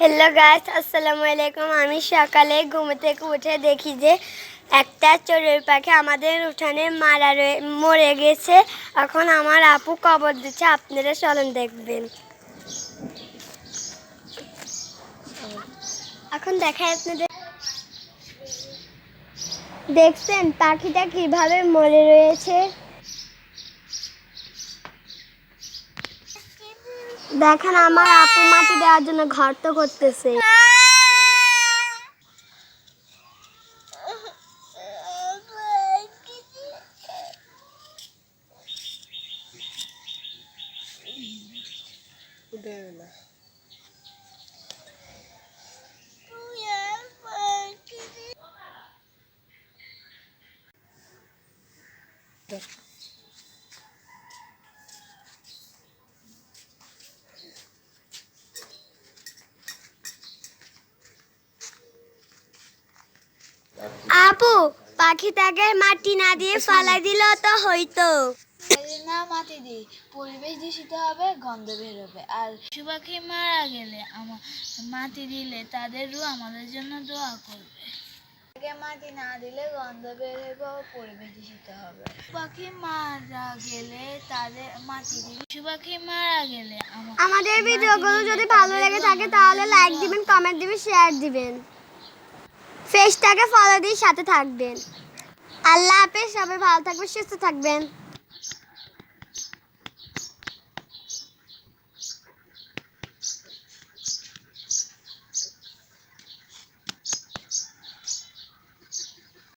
Hello guys, আসসালামু আলাইকুম। আমি সকালে ঘুম থেকে উঠে দেখি যে একটা চড়ুই পাখি আমাদের উঠানে মরে গেছে। এখন আমার আপু কবর দিচ্ছে, আপনারা চলেন দেখবেন। এখন দেখায় আপনাদের, দেখছেন পাখিটা কিভাবে মরে রয়েছে। দেখেন আমার আপু মাটি দেওয়ার জন্য গর্ত করতেছে। আপু, পাখিটাকে মাটি না দিয়ে ফালাই দিলে তো হইতো না। মাটি দিই, পরিবেশ দূষিত হবে, গন্ধ বের হবে। আর পশু পাখি মারা গেলে মাটি দিলে তাদের রূহ আমাদের জন্য দোয়া করবে। মাটি না দিলে গন্ধ বের হবে ও পরিবেশ দূষিত হবে। পাখি মারা গেলে তাদের মাটি দিলে, পশু পাখি মারা গেলে আমাদের ভিডিওগুলো যদি ভালো লেগে থাকে তাহলে লাইক দিবেন, কমেন্ট দিবেন, শেয়ার দিবেন, পেজটাকে ফলো দিয়ে সাথে থাকবেন। আল্লাহ হাফেজ, সবাই ভালো থাকবেন, সুস্থ থাকবেন।